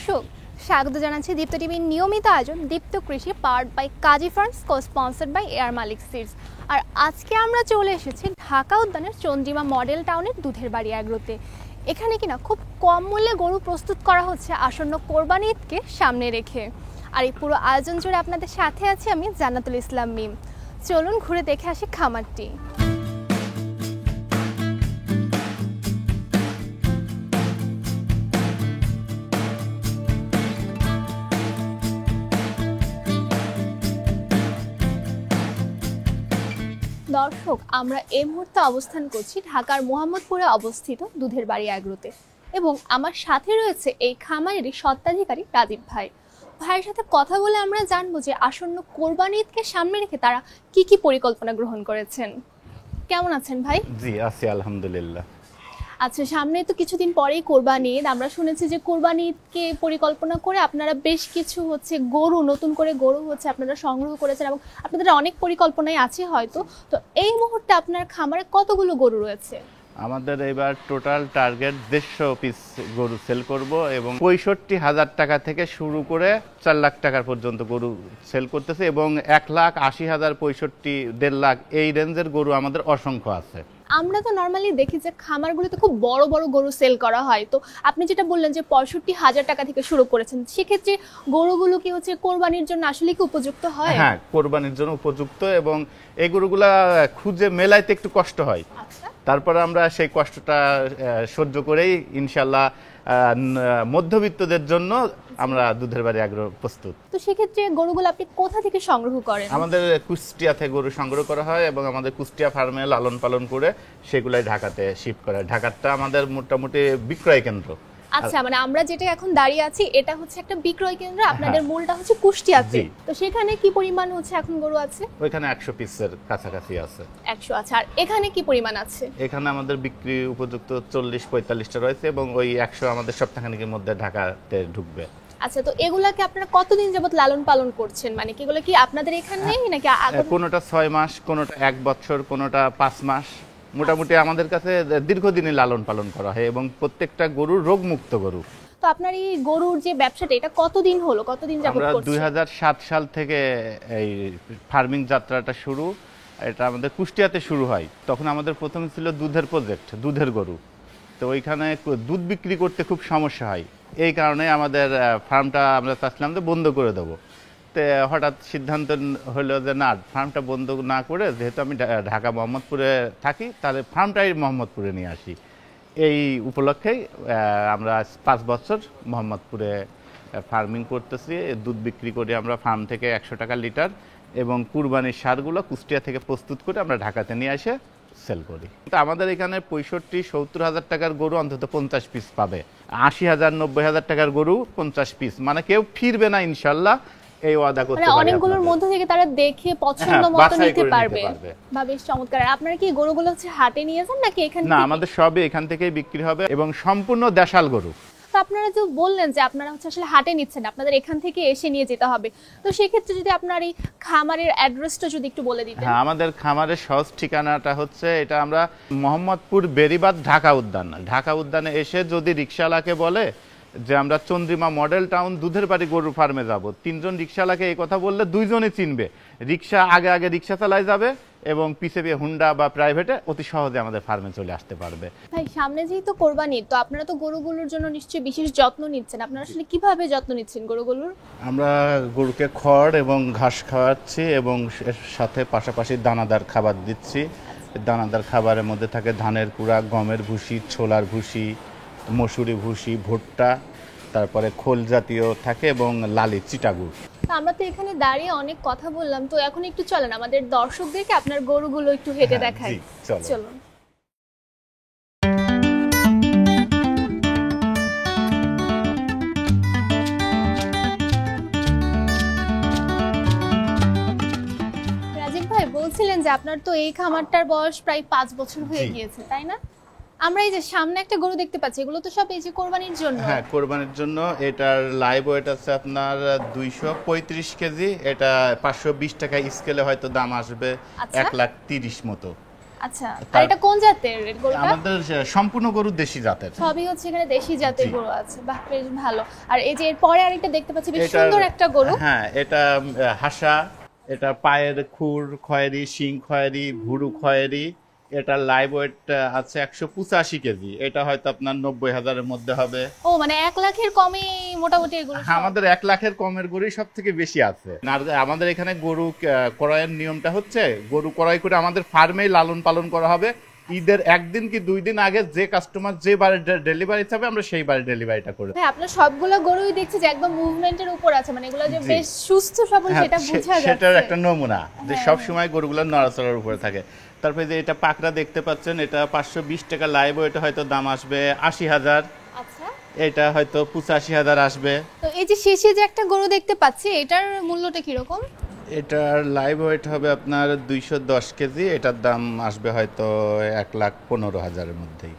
দর্শক, স্বাগত জানাচ্ছি দীপ্ত টিভির নিয়মিত আয়োজন Deepto Krishi, powered by Kazi farms, cosponsored by air Malik seeds. আর আজকে আমরা চলে এসেছি ঢাকা উদ্যানের চন্দ্রিমা মডেল টাউনের দুধের বাড়ি এগ্রোতে। এখানে কিনা খুব কম মূল্যে গরু প্রস্তুত করা হচ্ছে আসন্ন কোরবানি ঈদকে সামনে রেখে। আর এই পুরো আয়োজন জুড়ে আপনাদের সাথে আছি আমি জান্নাতুল ইসলাম মিম। চলুন ঘুরে দেখে আসি খামারটি। দর্শক, আমরা এই মুহূর্তে অবস্থান করছি ঢাকার মোহাম্মদপুরে অবস্থিত দুধের বাড়ি এগ্রোতে এবং আমার সাথে রয়েছে এই খামারেরই স্বত্বাধিকারী রাজীব ভাই। ভাইয়ের সাথে কথা বলে আমরা জানবো যে আসন্ন কোরবানি ঈদকে সামনে রেখে তারা কি কি পরিকল্পনা গ্রহণ করেছেন। কেমন আছেন ভাই? জি আছি আলহামদুলিল্লাহ। আচ্ছা, সামনে তো কিছুদিন পরেই কোরবানি ঈদ। আমরা শুনেছি যে কোরবানি ঈদকে পরিকল্পনা করে আপনারা বেশ কিছু গরু, নতুন করে গরু আপনারা সংগ্রহ করেছেন এবং আপনাদের অনেক পরিকল্পনাই আছে হয়তো। তো এই মুহূর্তে আপনার খামারে কতগুলো গরু রয়েছে? আমাদের এবার টোটাল টার্গেট 150 পিস গরু সেল করব এবং 65,000 টাকা থেকে শুরু করে 4 লাখ টাকার পর্যন্ত গরু সেল করতেছে এবং 1,80,000, 65, 1.5 লাখ এই রেঞ্জের গরু আমাদের অসংখ্য আছে। আমরা তো নর্মালি দেখি যে খামারগুলোতে খুব বড় বড় গরু সেল করা হয়। তো আপনি যেটা বললেন যে 65,000 টাকা থেকে শুরু করেছেন, সেক্ষেত্রে গরুগুলো কি কোরবানির জন্য আসলে কি উপযুক্ত হয়? হ্যাঁ, কোরবানির জন্য উপযুক্ত এবং এই গরুগুলা খুঁজে মেলাইতে একটু কষ্ট হয়। আচ্ছা, তারপরে আমরা সেই কষ্টটা সহ্য করেই ইনশাল্লাহ মধ্যবিত্তদের জন্য আমরা দুধের বাড়ি আগ্রহ প্রস্তুত। তো সেক্ষেত্রে গরুগুলো আপনি কোথা থেকে সংগ্রহ করেন? আমাদের কুষ্টিয়া থেকে গরু সংগ্রহ করা হয় এবং আমাদের কুষ্টিয়া ফার্মে লালন পালন করে সেগুলাই ঢাকাতে শিফট করা হয়। ঢাকাটা আমাদের মোটামুটি বিক্রয় কেন্দ্র। আচ্ছা, মানে আমরা যেটা এখন দাঁড়িয়ে আছি এটা একটা বিক্রয় কেন্দ্র, আপনাদের মূলটা কুষ্টিয়াতে। তো সেখানে কি পরিমাণ এখন গরু আছে? ওইখানে 100 পিসের কাছাকাছি আছে। 100 আছে। আর এখানে কি পরিমাণ আছে? এখানে আমাদের বিক্রি উপযুক্ত 40-45টা রয়েছে এবং ওই 100 আমাদের সপ্তাহখানেকের মধ্যে ঢাকাতে ঢুকবে। আচ্ছা, তো এগুলাকে আপনারা কতদিন যাবত লালন পালন করছেন? মানে কি এগুলো কি আপনাদের এখানেই নাকি কোনোটা 6 মাস, কোনোটা 1 বছর, কোনোটা 5 মাস, মোটামুটি আমাদের কাছে দীর্ঘদিনে লালন পালন করা হয় এবং প্রত্যেকটা গরুর রোগমুক্ত গরু। তো আপনার এই গরুর যে ব্যবসাটা, এটা কতদিন হলো, কতদিন যাবত করছেন? আমরা 2007 সাল থেকে এই ফার্মিং যাত্রাটা শুরু। এটা আমাদের কুষ্টিয়াতে শুরু হয়। তখন আমাদের প্রথমে ছিল দুধের প্রজেক্ট, দুধের গরু। তো ওইখানে দুধ বিক্রি করতে খুব সমস্যা হয়, এই কারণে আমাদের ফার্মটা আমরা চাচ্ছিলাম যে বন্ধ করে দেবো। তো হঠাৎ সিদ্ধান্ত হলো যে না, ফার্মটা বন্ধ না করে, যেহেতু আমি ঢাকা মোহাম্মদপুরে থাকি, তাহলে ফার্মটাই মোহাম্মদপুরে নিয়ে আসি। এই উপলক্ষেই আমরা 5 বছর মোহাম্মদপুরে ফার্মিং করতেছি। দুধ বিক্রি করি আমরা ফার্ম থেকে 100 টাকা লিটার এবং কুরবানির সারগুলো কুষ্টিয়া থেকে প্রস্তুত করে আমরা ঢাকাতে নিয়ে এসে সেল করি। কিন্তু আমাদের এখানে 65-70 হাজার টাকার গরু অন্তত 50 পিস পাবে, 80,000, 90,000 টাকার গরু 50 পিস, মানে কেউ ফিরবে না ইনশাল্লাহ, এই ওয়াদা করতে পারি। অনেকগুলোর মধ্যে থেকে তারা দেখে পছন্দ মতো নিতে পারবে। বা বেশ চমৎকার। আপনারা কি গরুগুলো হাটে নিয়ে যান নাকি এখানে? না, আমাদের সবই এখান থেকেই বিক্রি হবে এবং সম্পূর্ণ দেশাল গরু। তো আপনারা যে বললেন যে আপনারা আসলে হাটে নিচ্ছেন, আপনাদের এখান থেকে এসে নিয়ে যেতে হবে। তো সেক্ষেত্রে যদি আপনার এই খামারের অ্যাড্রেসটা যদি একটু বলে দিতেন। হ্যাঁ, আমাদের খামারের সহজ ঠিকানাটা হচ্ছে, এটা আমরা মোহাম্মদপুর বেরিবাদ ঢাকা উদ্যান। ঢাকা উদ্যানে এসে যদি রিক্সাওয়ালাকে বলে যে আমরা চন্দ্রিমা মডেল টাউন দুধের বাড়ি গরু ফার্মে যাব, 3 জন রিক্সাওয়ালাকে এই কথা বললে 2 জনই চিনবে। রিক্সা আগে আগে রিক্সা চালায় যাবে এবং পিছে হুন্ডা বা প্রাইভেটে অতি সহজে আমাদের ফার্মে চলে আসতে পারবে। ভাই, সামনে যেহেতু কোরবানি, তো আপনারা তো গরুগুলোর জন্য নিশ্চয়ই বিশেষ যত্ন নিচ্ছেন। আপনারা আসলে কিভাবে যত্ন নিচ্ছেন গরুগুলোর? আমরা গরুকে খড় এবং ঘাস খাওয়াচ্ছি এবং এর সাথে পাশাপাশি দানাদার খাবার দিচ্ছি। দানাদার খাবারের মধ্যে থাকে ধানের কুড়া, গমের ভুসি, ছোলার ভুসি, মসুরি ভুসি, ভুট্টা, তারপরে খোল জাতীয় থাকে এবং লালি চিটাগুড়। আমরা তো এখানে দাঁড়িয়ে অনেক কথা বললাম, তো এখন একটু চলেন আমাদের দর্শকদেরকে আপনার গরুগুলো একটু হেঁটে দেখাই। চলুন। রাজীব ভাই, বলছিলেন যে আপনার তো এই খামারটার বয়স প্রায় 5 বছর হয়ে গিয়েছে, তাই না? আমরা এই যে সামনে একটা গরু দেখতে পাচ্ছি, এগুলো তো সব এই যে কোরবানির জন্য। হ্যাঁ, কোরবানির জন্য। এটার লাইভ ওয়েট আছে আপনার 235 কেজি। এটা 520 টাকা স্কেলে হয়তো দাম আসবে 1,30,000 মতো। আচ্ছা, আর এটা কোন জাতের গরুটা? আমাদের সম্পূর্ণ গরু দেশি জাতের। সবই হচ্ছে এখানে দেশি জাতের গরু আছে। বাহ, বেশ ভালো। আর এই যে এর পরে আরেকটা দেখতে পাচ্ছি, বেশ সুন্দর একটা গরু। হ্যাঁ, এটা হাসা, এটা পায়ের খুর খয়েরি, শিং খয়েরি, ভুরু খয়েরি। এটা লাইভ ওয়েট আছে 185 কেজি। এটা হয়তো আপনার 90,000-এর মধ্যে হবে। ও মানে 1 লাখের কমে মোটামুটি এগুলো হ্যাঁ, আমাদের 1 লাখের কমের গরুই সব থেকে বেশি আছে। আর আমাদের এখানে গরু ক্রয়ের নিয়মটা হচ্ছে, গরু ক্রয় করে আমাদের ফার্মেই লালন পালন করা হবে। ঈদের 1 দিন কি 2 দিন আগে যে কাস্টমার যে বারে ডেলিভারি চাবে আমরা সেই বারে ডেলিভারিটা করে। হ্যাঁ, আপনার সবগুলো গরুই দেখছি যে একদম মুভমেন্টের উপর আছে, মানে এগুলো যে বেশ সুস্থ সবল সেটা বোঝা যাচ্ছে। সেটার একটা নমুনা যে সব সময় গরুগুলো নড়াচড়ার উপরে থাকে। তারপরে যে এটা পাকড়া দেখতে পাচ্ছেন, এটা 520 টাকা লাইভ, এটা হয়তো দাম আসবে 80,000। আচ্ছা, এটা হয়তো 85,000 আসবে। তো এই যে শেষে যে একটা গরু দেখতে পাচ্ছি, এটার মূল্যটা কি রকম? এটার লাইভ ওয়েট হবে আপনার 210 কেজি। এটার দাম আসবে হয়তো 1,15,000-এর মধ্যেই।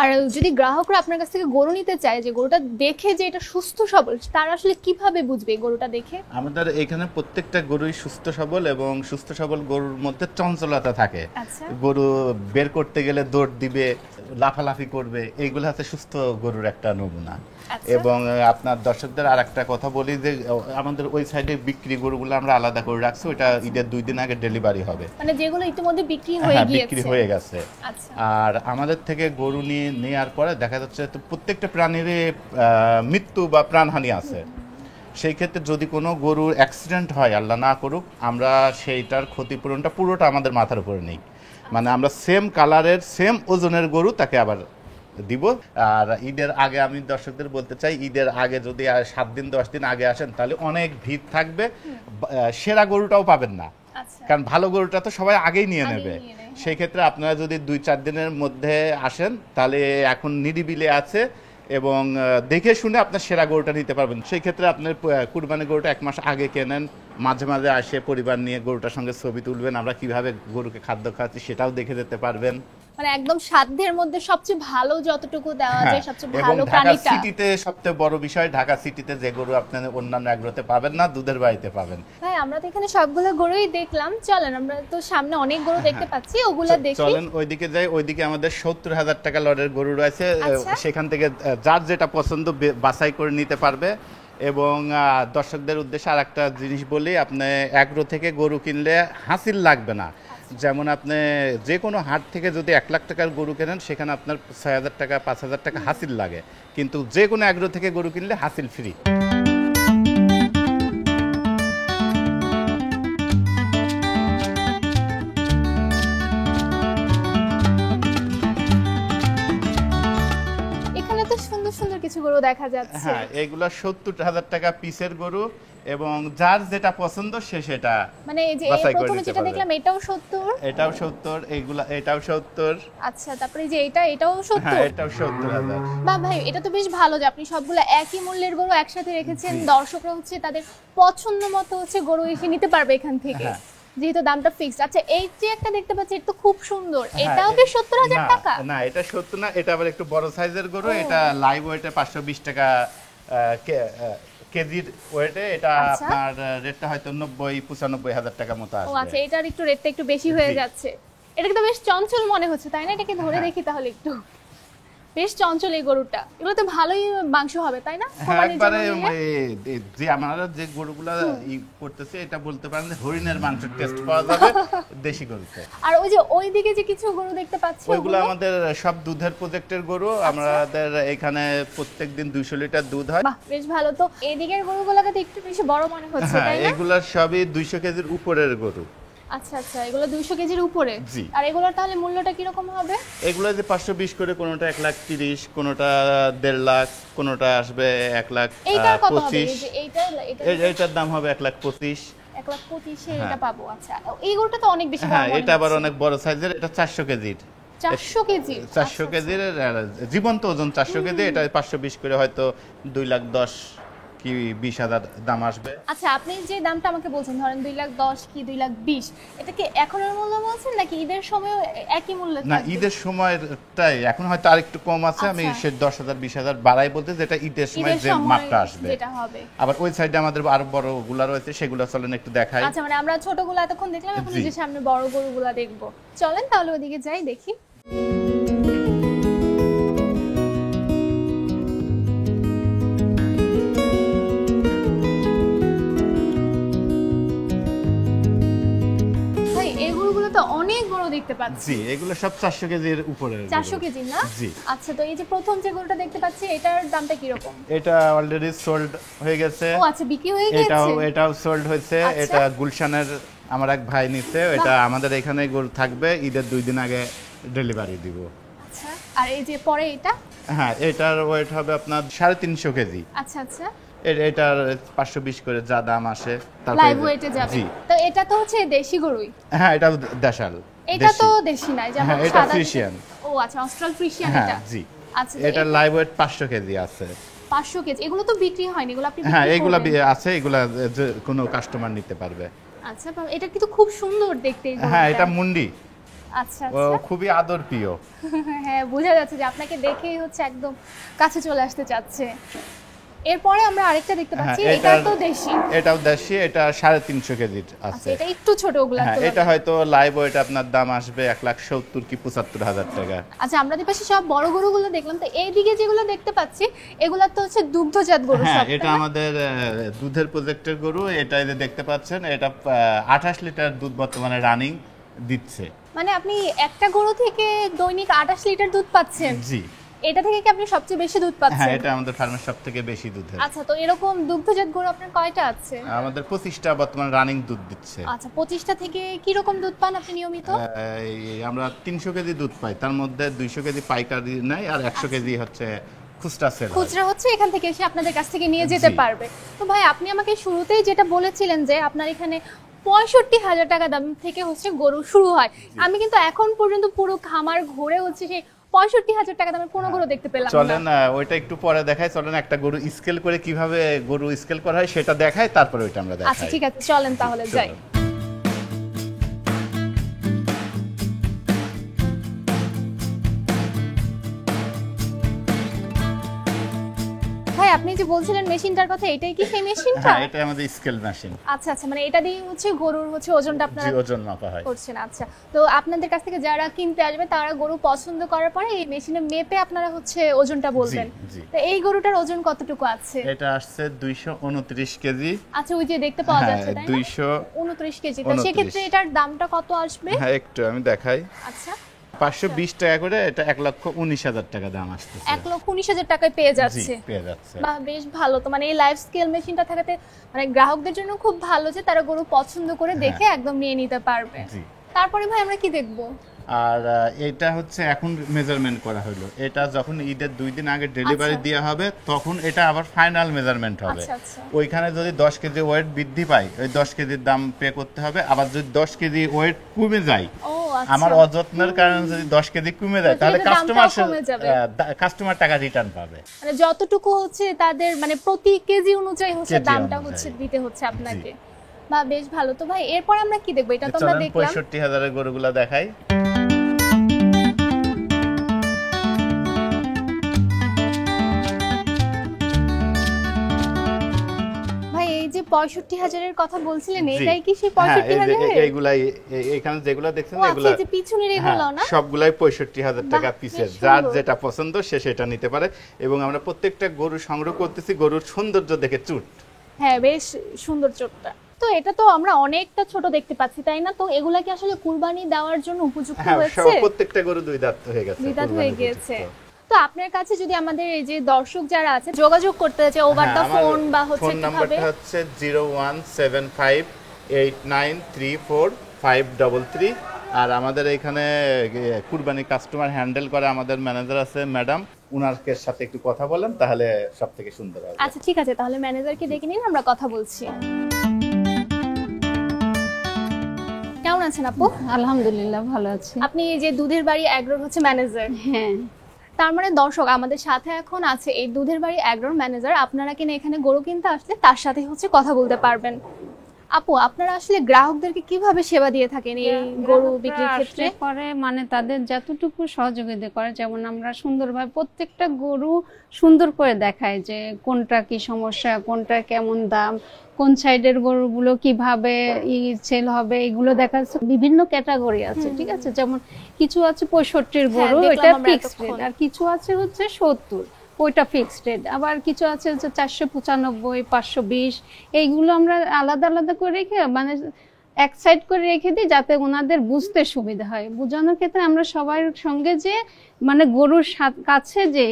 আর যদি গ্রাহকরা আপনার কাছ থেকে গরু নিতে চায়, যে গরুটা দেখে যে এটা সুস্থ সবল, তারা আসলে কিভাবে বুঝবে গরুটা দেখে? আমাদের এখানে প্রত্যেকটা গরুই সুস্থ সবল, এবং সুস্থ সবল গরুর মধ্যে চঞ্চলতা থাকে। আচ্ছা, গরু বের করতে গেলে দৌড় দিবে, লাফালাফি করবে, এইগুলো হচ্ছে সুস্থ গরুর একটা নমুনা। আচ্ছা। এবং আপনার দর্শকদের আর একটা কথা বলি যে আমাদের ওই সাইডে বিক্রি গরুগুলো আমরা আলাদা করে রাখছি। ওটা ঈদের 2 দিন আগে ডেলিভারি হবে, মানে যেগুলো ইতিমধ্যে বিক্রি হয়ে গিয়েছে। বিক্রি হয়ে গেছে। আচ্ছা। আর আমাদের থেকে গরু নেওয়ার পরে দেখা যাচ্ছে তো প্রত্যেকটা প্রাণীরই মৃত্যু বা প্রাণহানি আছে। সেই ক্ষেত্রে যদি কোনো গরুর অ্যাক্সিডেন্ট হয়, আল্লাহ না করুক, আমরা সেইটার ক্ষতিপূরণটা পুরোটা আমাদের মাথার উপরে নেই। মানে আমরা সেম কালারের সেম ওজনের গরু তাকে আবার দিব। আর ঈদের আগে আমি দর্শকদের বলতে চাই, ঈদের আগে যদি 7 দিন 10 দিন আগে আসেন তাহলে অনেক ভিড় থাকবে, সেরা গরুটাও পাবেন না। আচ্ছা, কারণ ভালো গরুটা তো সবাই আগেই নিয়ে নেবে। নিয়ে নেয়, সেই ক্ষেত্রে আপনারা যদি 2-4 দিনের মধ্যে আসেন তাহলে এখন নিরিবিলি আছে, এবং দেখে শুনে আপনার সেরা গরুটা নিতে পারবেন। সেই ক্ষেত্রে আপনার কুরবানি গরুটা 1 মাস আগে কেনেন, মাঝে মাঝে আসে পরিবার নিয়ে গরুটার সঙ্গে ছবি তুলবেন, আমরা কিভাবে গরুকে খাদ্য খাওয়াচ্ছি সেটাও দেখে যেতে পারবেন। মানে একদম সাধ্যের মধ্যে সবচেয়ে ভালো যতটুকু দেওয়া যায়, সবচেয়ে এবং ভালো ঢাকা প্রাণীটা। সিটিতে সবচেয়ে বড় বিষয়, ঢাকা সিটিতে যে গরু আপনার অন্যান্য এগ্রোতে পাবেন না, দুধের বাড়িতে পাবেন। হ্যাঁ, আমরা তো এখানে সবগুলো গরুই দেখলাম। চলেন, আমরা তো সামনে অনেক গরু দেখতে পাচ্ছি, ওগুলা দেখি। চলেন ওইদিকে যাই। ওইদিকে আমাদের 70,000 টাকা লটের গরু রয়েছে। আচ্ছা। সেখান থেকে যার যেটা পছন্দ বাছাই করে নিতে পারবে। এবং দর্শকদের উদ্দেশ্যে আর একটা জিনিস বলি, আপনি এগ্রো থেকে গরু কিনলে হাসিল লাগবে না। যেমন আপনি যে কোনো হাট থেকে যদি 1 লাখ টাকার গরু কেনেন, সেখানে আপনার 6,000 টাকা 5,000 টাকা হাসিল লাগে, কিন্তু যে কোনো এগ্রো থেকে গরু কিনলে হাসিল ফ্রি। এখানে তো সুন্দর সুন্দর কিছু গরু দেখা যাচ্ছে। হ্যাঁ, এগুলো 70,000 টাকা পিসের গরু, এবং যার যেটা পছন্দ সে সেটা মানে এই যে বাছাই করে প্রথমে নিতে যেটা পারবে। দেখলাম এটাও 70। এটাও 70, এটাও 70। আচ্ছা, তারপরে এই যে এটাও 70। হ্যাঁ, এটাও 70,000। বাহ ভাই, এটা তো বেশ ভালো যে আপনি সবগুলো একই মূল্যের গরু একসাথে রেখেছেন। দর্শকরা হচ্ছে তাদের পছন্দ মতো হচ্ছে গরু এসে নিতে পারবে এখান থেকে, হ্যাঁ। যেহেতু দামটা ফিক্সড। আচ্ছা, এই যে একটা দেখতে পাচ্ছি, এটা তো খুব সুন্দর। এটাও কি 70,000 টাকা? না, এটা 70 না, এটা আবার একটু বড় সাইজের গরু। এটা লাইভ ওয়েটে 520 টাকা কেজির ওয়েটে। এটা আচ্ছা। আপনার রেটটা হয়তো 90-95,000 টাকা মতো ও আচ্ছা, আসবে। এটার একটু রেটটা একটু বেশি হয়ে জি। যাচ্ছে। এটা কিন্তু বেশ চঞ্চল মনে হচ্ছে, তাই না? এটাকে ধরে হ্যাঁ। দেখি তাহলে একটু। বেশ চঞ্চল এই গরুটা। এগুলো তো ভালোই মাংস হবে, তাই না? হ্যাঁ, কোরবানির একবারে জন্য নিলে? যে আমরা যে গরুগুলা করতেছে, এটা বলতে পারেন যে হরিণের মাংসের টেস্ট পাওয়া যাবে দেশি গরুতে। আর ওই যে ওইদিকে যে কিছু গরু দেখতে পাচ্ছি, ওইগুলো আমাদের সব দুধের প্রজেক্টের গরু। আমাদের এখানে প্রত্যেকদিন 200 লিটার দুধ হয়। বাহ, বেশ ভালো। তো এদিকের গরুগুলোকে তো একটু বেশি বড় মনে হচ্ছে, হ্যাঁ, তাই না? এগুলা সবই 200 কেজির উপরের গরু। আচ্ছা আচ্ছা, এগুলো 200 কেজির উপরে। জি। আর এগুলোর তাহলে মূল্যটা কি রকম হবে? এগুলো যে 520 করে, কোনোটা 1,30,000, কোনোটা 1.5 লাখ, কোনোটা আসবে 1,25,000। এইটার কত হবে? এই যে এইটার দাম হবে 1,25,000। 1,25,000 এটা হ্যাঁ। পাবো। আচ্ছা, এই গরুটা তো অনেক বেশি বড় হ্যাঁ, মনে এটা আবার হচ্ছে। অনেক বড় সাইজের। এটা 400 কেজির। 400 কেজি? 400 কেজির জীবন্ত ওজন 400 কেজি। এটা 520 করে হয়তো 2,10,000 কি 20,000 দাম আসবে। আচ্ছা, আপনি যে দামটা আমাকে বলছেন ধরেন 2,10,000 কি 2,20,000, এটা কি এখনের মূল্য বলছেন নাকি ঈদের সময় একই মূল্য না, থাকবে? ঈদের সময়টাই এখন হয়তো আরেকটু কম আছে। আমি আচ্ছা। সে 10,000 20,000 বাড়াই বলতে, যেটা ঈদের সময় ঈদের যে সময় মাপটা আসবে। যেটা হবে। আবার ওই সাইডে আমাদের আরো বড় গুলা রয়েছে, সেগুলো চলেন একটু দেখাই। আচ্ছা, মানে আমরা ছোটগুলো এতক্ষণ দেখলাম, এখন জি। যে সামনে বড় গরুগুলা দেখবো। চলেন তাহলে ওদিকে যাই, দেখি। ভাই এই গরুগুলো তো অনেক বড় দেখতে পাচ্ছি। জি, এগুলো সব 400 কেজির উপরে। 400 কেজি না? জি। আচ্ছা, তো এই যে প্রথম যে গরুটা দেখতে পাচ্ছি এটার দামটা কি রকম? এটা অলরেডি সোল্ড হয়ে গেছে। ও আচ্ছা, বিক্রি হয়ে গেছে। এটাও সোল্ড হয়েছে। আচ্ছা। এটা গুলশানের আমার এক ভাই নিছে। এটা আমাদের এখানে গরু থাকবে, ঈদের 2 দিন আগে ডেলিভারি দিব। আচ্ছা, আর এই যে পরে এটা? হ্যাঁ, এটার ওয়েট হবে আপনার 350 কেজি। আচ্ছা আচ্ছা, এটার 520 করে যা দাম আসে। লাইভ ওয়েটে যাবে। জি। তো এটা তো হচ্ছে দেশি গরুই। হ্যাঁ, এটা দেশাল। এটা তো দেশি না, যেমন হ্যাঁ, এটা সাদা। ফ্রিশিয়ান। ও আচ্ছা, অস্ট্রাল ফ্রিশিয়ান হ্যাঁ, এটা। জি। আচ্ছা, এটা লাইভ ওয়েট 500 কেজি আছে। 500 কেজি। এগুলো তো বিক্রি হয়নি, এগুলো আপনি হ্যাঁ, বিক্রি এগুলা করবেন? আছে, এগুলা যে কোনো কাস্টমার নিতে পারবে। আচ্ছা, এটা কিন্তু খুব সুন্দর দেখতে এই হ্যাঁ, গরুটা। এটা মুন্ডি। আচ্ছা ও আচ্ছা। খুবই আদর প্রিয়। হ্যাঁ, বোঝা যাচ্ছে যে আপনাকে দেখেই হচ্ছে একদম কাছে চলে আসতে চাচ্ছে। এরপরে আমরা আরেকটা দেখতে পাচ্ছি, হ্যাঁ, এটা তো দেশি। এটাও দেশি। এটা 350 কেজির আচ্ছা, আছে। এটা একটু ছোট ওগুলা হ্যাঁ, তুলনায়। এটা হয়তো লাইভ ওয়েট আপনার দাম আসবে 1,70,000 কি 75,000 টাকা। আচ্ছা, আমরা যে পাশে সব বড় গরুগুলো দেখলাম, তো এইদিকে যেগুলো দেখতে পাচ্ছি এগুলা তো হচ্ছে দুগ্ধজাত গরু হ্যাঁ, সব। এটা আমাদের দুধের প্রজেক্টের গরু। এটা যে দেখতে পাচ্ছেন, এটা 28 লিটার দুধ বর্তমানে রানিং দিচ্ছে। মানে আপনি একটা গরু থেকে দৈনিক 28 লিটার দুধ পাচ্ছেন? জি। এটা থেকে কি আপনি সবচেয়ে বেশি দুধ হ্যাঁ, পাচ্ছেন? এটা আমাদের ফার্মের সবথেকে বেশি দুধের। আচ্ছা, তো এরকম দুগ্ধজাত গরু আপনার কয়টা আছে? আমাদের 25টা বর্তমান রানিং দুধ দিচ্ছে। আচ্ছা, 25টা থেকে কি রকম দুধ পান আপনি নিয়মিত? আমরা 300 কেজি দুধ পাই, তার মধ্যে 200 কেজি পাইকারি নেয় আর 100 কেজি হচ্ছে খুচরা সেল। খুচরা হচ্ছে এখান থেকে এসে আপনাদের কাছ থেকে নিয়ে যেতে জি। পারবে। তো ভাই, আপনি আমাকে শুরুতেই যেটা বলেছিলেন যে আপনার এখানে 65,000 টাকা দাম থেকে হচ্ছে গরু শুরু হয়। আমি কিন্তু এখন পর্যন্ত পুরো খামার ঘুরে হচ্ছে সেই 65,000 টাকা দামের কোনো গরু দেখতে পেলাম না। চলেন ওইটা একটু পরে দেখাই। চলেন একটা গরু স্কেল করে কিভাবে গরু স্কেল করা হয় সেটা দেখাই, তারপরে ওইটা আমরা দেখাই। আচ্ছা ঠিক আছে, চলেন তাহলে যাই। চলুন। ভাই, আপনি যে বলছিলেন মেশিনটার কথা, এটাই কি সেই মেশিনটা? হ্যাঁ, এটা আমাদের স্কেল মেশিন। আচ্ছা আচ্ছা, মানে এটা দিয়ে হচ্ছে গরুর হচ্ছে ওজনটা আপনারা জি, ওজন মাপা হয়। করছেন। আচ্ছা, তো আপনাদের কাছ থেকে যারা কিনতে আসবে তারা গরু পছন্দ করার পরে এই মেশিনে মেপে আপনারা হচ্ছে ওজনটা বলবেন। জি। তো এই গরুটার ওজন কতটুকু আছে? এটা আসছে 229 কেজি। আচ্ছা, ওই যে দেখতে পাওয়া হ্যাঁ, যাচ্ছে, তাই না? 229 29 কেজি। তো সেক্ষেত্রে এটার দামটা কত আসবে? হ্যাঁ, একটু আমি দেখাই। আচ্ছা, 520 টাকা করে, এটা 1,19,000 টাকা দাম আসতেছে। 1,19,000 টাকায় পেয়ে যাচ্ছে। জি, পেয়ে যাচ্ছে। বাহ, বেশ ভালো। তো মানে এই লাইফ স্কেল মেশিনটা থাকাতে মানে গ্রাহকদের জন্য খুব ভালো যে তারা গরু পছন্দ করে দেখে একদম নিয়ে নিতে পারবে। জি। তারপরে ভাই আমরা কি দেখবো? আর এটা হচ্ছে এখন মেজারমেন্ট করা হলো। এটা যখন ঈদের 2 দিন আগে ডেলিভারি আচ্ছা। দেওয়া হবে, তখন এটা আবার ফাইনাল মেজারমেন্ট হবে। আচ্ছা আচ্ছা। ওইখানে যদি 10 কেজি ওয়েট বৃদ্ধি পায়, ওই 10 কেজির দাম পে করতে হবে। আবার যদি 10 কেজি ওয়েট কমে যায়, ও আচ্ছা। আমার অযত্নের কারণে যদি 10 কেজি কমে যায়, তাহলে সেক্ষেত্রে দামটাও কমে যাবে। কাস্টমার টাকা রিটার্ন পাবে। মানে যতটুকু হচ্ছে তাদের মানে প্রতি কেজি অনুযায়ী হচ্ছে কেজি দামটা অনুযায়ী। হচ্ছে দিতে হচ্ছে আপনাকে। বা বেশ ভালো। তো ভাই এরপর আমরা কি দেখবো? এটা তো আমরা চলেন দেখলাম। 65,000 এর গরুগুলা দেখাই। ভাই, এই যে 65,000 কথা বলছিলেন, জি। এটাই কি সেই হ্যাঁ, এই যে 65,000? এইগুলাই এখানে যেগুলো দেখছেন, ও আচ্ছা, এগুলা এই যে পিছনের এগুলো না? সবগুলাই 65,000 টাকা বাহ, পিসের। বেশ যার সুন্দর। যেটা পছন্দ সে সেটা নিতে পারে। এবং আমরা প্রত্যেকটা গরু সংগ্রহ করতেছি গরুর সৌন্দর্য দেখে চুট। হ্যাঁ, বেশ সুন্দর চোখটা। তো এটা তো আমরা অনেকটা ছোট দেখতে পাচ্ছি, তাই না? তো এগুলা কি আসলে কুরবানি দেওয়ার জন্য উপযুক্ত হ্যাঁ, হয়েছে? প্রত্যেকটা গরু 2 দাঁত হয়ে গেছে। দুই দাঁত কুরবানি হয়ে উপযুক্ত। গিয়েছে। তো আপনার কাছে যদি আমাদের এই যে দর্শক যারা আছে যোগাযোগ করতে চায় ওভার দা হ্যাঁ, আমার ফোন বা হচ্ছে ফোন কিভাবে? নাম্বারটা হচ্ছে 01758934533। আর আমাদের এখানে কুরবানি কাস্টমার হ্যান্ডেল করে আমাদের ম্যানেজার আছে ম্যাডাম, উনারকে সাথে একটু কথা বলেন, তাহলে সবথেকে সুন্দর হবে। আচ্ছা ঠিক আছে, তাহলে ম্যানেজারকে ডেকে নিন, আমরা কথা বলছি। কেমন আছেন আপু? আলহামদুলিল্লাহ ভালো আছি। আপনি এই যে দুধের বাড়ি এগ্রোর হচ্ছে ম্যানেজার। হ্যাঁ। তার মানে দর্শক আমাদের সাথে এখন আছে এই দুধের বাড়ি অ্যাগ্রোর ম্যানেজার। আপনারা কিনা এখানে গরু কিনতে আসলে তার সাথে হচ্ছে কথা বলতে পারবেন। আপু, আপনারা আসলে গ্রাহকদেরকে কিভাবে সেবা দিয়ে থাকেন এই গরু বিক্রির ক্ষেত্রে? করে মানে তাদের যতটুকু সহযোগিতা করে, যেমন আমরা সুন্দরভাবে প্রত্যেকটা গরু সুন্দর করে দেখায় যে কোনটা কি সমস্যা, কোনটা কেমন দাম, কোন সাইডের গরুগুলো কিভাবে সেল হবে, এগুলো দেখা যাচ্ছে। বিভিন্ন ক্যাটাগরি আছে, ঠিক আছে, যেমন কিছু আছে 65-র গরু, এটা ফিক্সড রেট, আর কিছু আছে হচ্ছে 70, ওইটা ফিক্সড রেট, আবার কিছু আছে হচ্ছে 495, 520, এইগুলো আমরা আলাদা আলাদা করে রেখে মানে এক সাইড করে রেখে দিই যাতে ওনাদের বুঝতে সুবিধা হয়। বোঝানোর ক্ষেত্রে আমরা সবার সঙ্গে যে মানে গরুর কাছে যে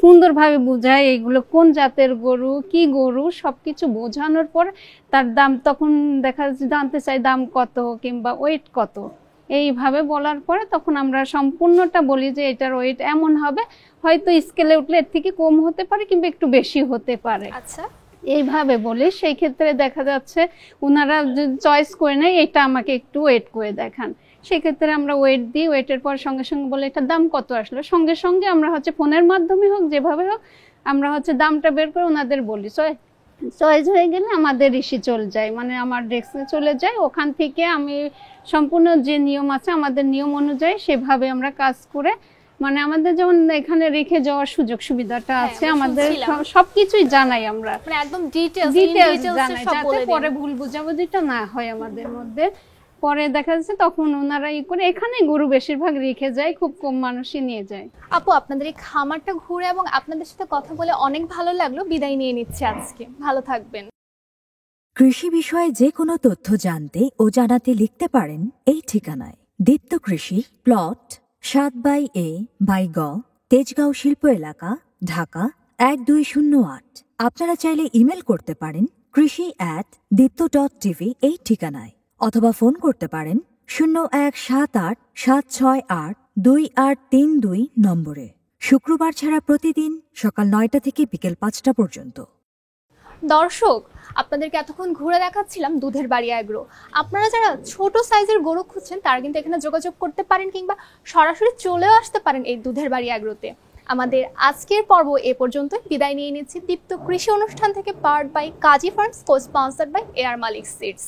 সুন্দরভাবে বোঝায় এইগুলো কোন জাতের গরু, কি গরু, সবকিছু বোঝানোর পর তার দাম তখন দেখা যাচ্ছে জানতে চাই দাম কত কিংবা ওয়েট কত, এইভাবে বলার পরে তখন আমরা সম্পূর্ণটা বলি যে এটার ওয়েট এমন হবে, হয়তো স্কেলে উঠলে এর থেকে কম হতে পারে কিংবা একটু বেশি হতে পারে। আচ্ছা, এইভাবে বলি। সেই ক্ষেত্রে দেখা যাচ্ছে ওনারা যদি চয়েস করে নেয় এটা আমাকে একটু ওয়েট করে দেখান, সেক্ষেত্রে আমরা ওয়েট দিই। ওয়েটের পর সঙ্গে সঙ্গে বলে এটার দাম কত আসলো, সঙ্গে সঙ্গে আমরা হচ্ছে ফোনের মাধ্যমে হোক যেভাবে হোক আমরা হচ্ছে দামটা বের করে ওনাদের বলি। চয়েস হয়ে গেলে আমাদের চলে যায়, মানে আমার ডেস্কে চলে যায়। ওখান থেকে আমি সম্পূর্ণ যে নিয়ম আছে আমাদের নিয়ম অনুযায়ী সেভাবে আমরা কাজ করে, মানে আমাদের যেমন এখানে রেখে যাওয়ার সুযোগ সুবিধাটা আছে, আমাদের সবকিছুই জানাই আমরা, মানে একদম ডিটেইলস জানাই যাতে পরে ভুল বুঝাবুঝিটা না হয় আমাদের মধ্যে। পরে দেখা যাচ্ছে তখন ওনারা করে এখানে গরু বেশিরভাগ রেখে যায়, খুব কম মানুষই নিয়ে যায়। আপু, আপনাদের এই খামারটা ঘুরে এবং আপনাদের সাথে কথা বলে অনেক ভালো লাগলো। বিদায় নিয়ে নিচ্ছি আজকে, ভালো থাকবেন। কৃষি বিষয়ে যে কোনো তথ্য জানতে ও জানাতে লিখতে পারেন এই ঠিকানায়। দীপ্ত কৃষি, প্লট 7/A/গ, তেজগাঁও শিল্প এলাকা, ঢাকা 1208। আপনারা চাইলে ইমেল করতে পারেন krishi@dipto.tv এই ঠিকানায়, অথবা ফোন করতে পারেন 0178-768-2832 নম্বরে। শুক্রবার ছাড়া প্রতিদিন সকাল 9টা থেকে বিকেল 5টা পর্যন্ত। দর্শক, আপনাদেরকে এতক্ষণ ঘুরে দেখাচ্ছিলাম দুধের বাড়ি অ্যাগ্রো। আপনারা যারা ছোট সাইজের গরু খুঁজছেন তারা কিন্তু এখানে যোগাযোগ করতে পারেন কিংবা সরাসরি চলেও আসতে পারেন এই দুধের বাড়ি অ্যাগ্রোতে। আমাদের আজকের পর্ব এ পর্যন্ত। বিদায় নিয়ে নিচ্ছি দীপ্ত কৃষি অনুষ্ঠান থেকে, powered by Kazi Farms, co sponsored by air Malik seeds.